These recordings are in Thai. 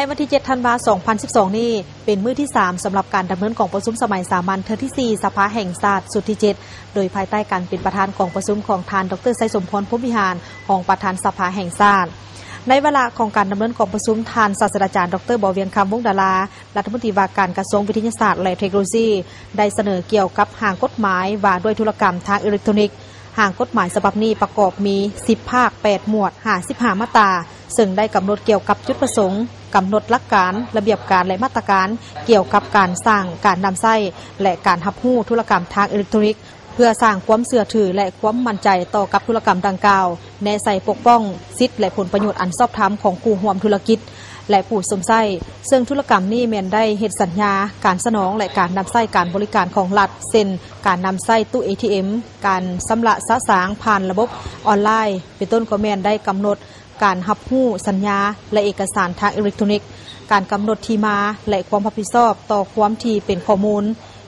ในวันที่7 ธันวาคม 2012 นี้เป็นมื้อที่3สำหรับการดำเนินกองประชุมสมัยสามัญเทื่อที่4สภาแห่งชาติสุดที่7โดยภายใต้การเป็นประธานกองประชุมของทานดร.ไสสมพร พรหมวิหารรองประธานสภาแห่งชาติในเวลาของการดำเนินกองประชุมทานศาสตราจารย์ดร.บ่อเวียงคำวงศ์ดารารัฐมนตรีว่าการกระทรวงวิทยาศาสตร์และเทคโนโลยีได้เสนอเกี่ยวกับร่างกฎหมายว่าด้วยธุรกรรมทางอิเล็กทรอนิกส์ร่างกฎหมายฉบับนี้ประกอบมี10ภาค8หมวด55มาตราซึ่งได้กำหนดเกี่ยวกับจุดประสงค์กำหนดหลักการระเบียบการและมาตรการเกี่ยวกับการสร้างการนำใช้และการรับรู้ธุรกรรมทางอิเล็กทรอนิกส์เพื่อสร้างความเชื่อถือและความมั่นใจต่อกับธุรกรรมดังกล่าวแนใส่ปกป้องสิทธิและผลประโยชน์อันชอบธรรมของผู้ร่วมธุรกิจและผู้สมใช้ซึ่งธุรกรรมนี้แม้นได้เฮ็ดสัญญาการสนองและการนำใช้การบริการของรัฐเช่นการนำใช้ตู้ ATM การชำระสะสางผ่านระบบออนไลน์เป็นต้นก็แม้นได้กำหนดการรับรู้สัญญาและเอกสารทางอิเล็กทรอนิกส์การกำหนดที่มาและความรับผิดชอบต่อความที่เป็นข้อมูล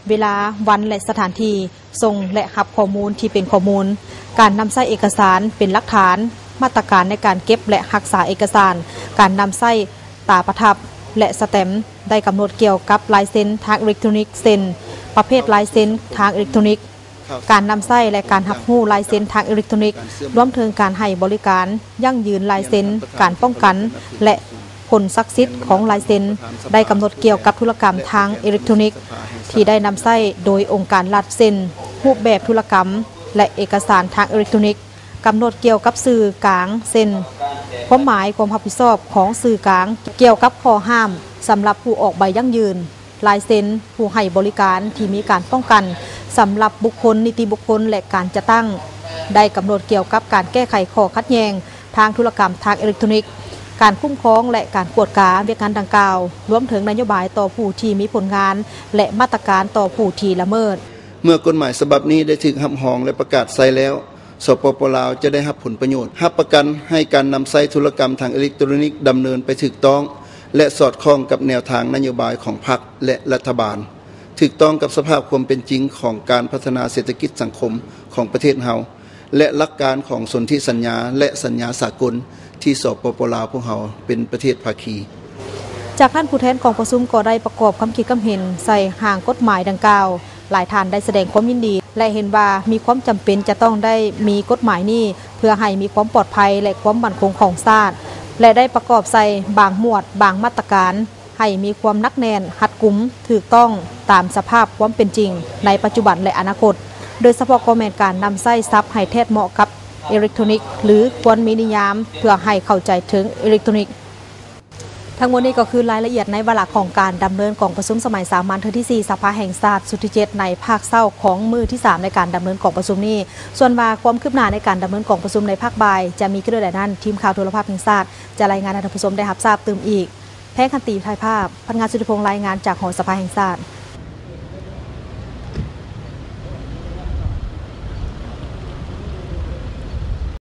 เวลาวันและสถานที่ส่งและรับข้อมูลที่เป็นข้อมูลการนำใช้เอกสารเป็นหลักฐานมาตรการในการเก็บและรักษาเอกสารการนำใช้ตาประทับและสแตมป์ได้กำหนดเกี่ยวกับลายเซ็นทางอิเล็กทรอนิกส์เซ็นประเภทลายเซ็นทางอิเล็กทรอนิกส์การนำใช้และการรับรู้ลายเซ็นทางอิเล็กทรอนิกส์รวมถึงการให้บริการยั่งยืนลายเซ็นการป้องกันและผลศักดิ์สิทธิ์ของลายเซ็นได้กำหนดเกี่ยวกับธุรกรรมทางอิเล็กทรอนิกส์ที่ได้นำใช้โดยองค์การรัฐเซ็นรูปแบบธุรกรรมและเอกสารทางอิเล็กทรอนิกส์กำหนดเกี่ยวกับสื่อกลางเซ็นความหมายความรับผิดชอบของสื่อกลางเกี่ยวกับข้อห้ามสำหรับผู้ออกใบยั่งยืนลายเซ็นผู้ให้บริการที่มีการป้องกันสำหรับบุคคลนิติบุคคลและการจะตั้งได้กำหนดเกี่ยวกับการแก้ไขข้อขัดแย้งทางธุรกรรมทางอิเล็กทรอนิกส์การคุ้มครองและการกวดกาเวียกงานดังกล่าวรวมถึงนโยบายต่อผู้ที่มีผลงานและมาตรการต่อผู้ที่ละเมิดเมื่อกฎหมายฉบับนี้ได้ถูกรับรองและประกาศใช้แล้วสปป.ลาวจะได้รับผลประโยชน์รับประกันให้การนำใช้ธุรกรรมทางอิเล็กทรอนิกส์ดำเนินไปถูกต้องและสอดคล้องกับแนวทางนโยบายของพรรคและรัฐบาลถูกต้องกับสภาพความเป็นจริงของการพัฒนาเศรษฐกิจสังคมของประเทศเฮาและหลักการของสนธิสัญญาและสัญญาสากลที่สปป.ลาวพวกเฮาเป็นประเทศภาคีจากนั้นผู้แทนกองประชุมก็ได้ประกอบความคิดความเห็นใส่ร่างกฎหมายดังกล่าวหลายท่านได้แสดงความยินดีและเห็นว่ามีความจำเป็นจะต้องได้มีกฎหมายนี้เพื่อให้มีความปลอดภัยและความมั่นคงของชาติและได้ประกอบใส่บางหมวดบางมาตรการให้มีความนักแน่นรัดกุมถูกต้องตามสภาพความเป็นจริงในปัจจุบันและอนาคตโดยเฉพาะข้อแม้การนำใช้ทรัพย์ให้แท้เหมาะกับอิเล็กทรอนิกส์หรือควรมีนิยามเพื่อให้เข้าใจถึงอิเล็กทรอนิกส์ทั้งหมดนี้ก็คือรายละเอียดในวาระของการดำเนินกองประชุมสมัยสามัญเทื่อที่4สภาแห่งชาติสุดที่7ในภาคเช้าของมื้อที่3ในการดำเนินกองประชุมนี้ส่วนว่าความคืบหน้าในการดำเนินกองประชุมในภาคบ่ายจะมีขึ้นด้วยนั้นทีมข่าวโทรภาพแห่งชาติจะรายงานให้ท่านผู้ชมได้รับทราบเติมอีกแพงคันตีถ่ายภาพพนักงานสุธิพงษ์รายงานจากหอสภาแห่งชาติ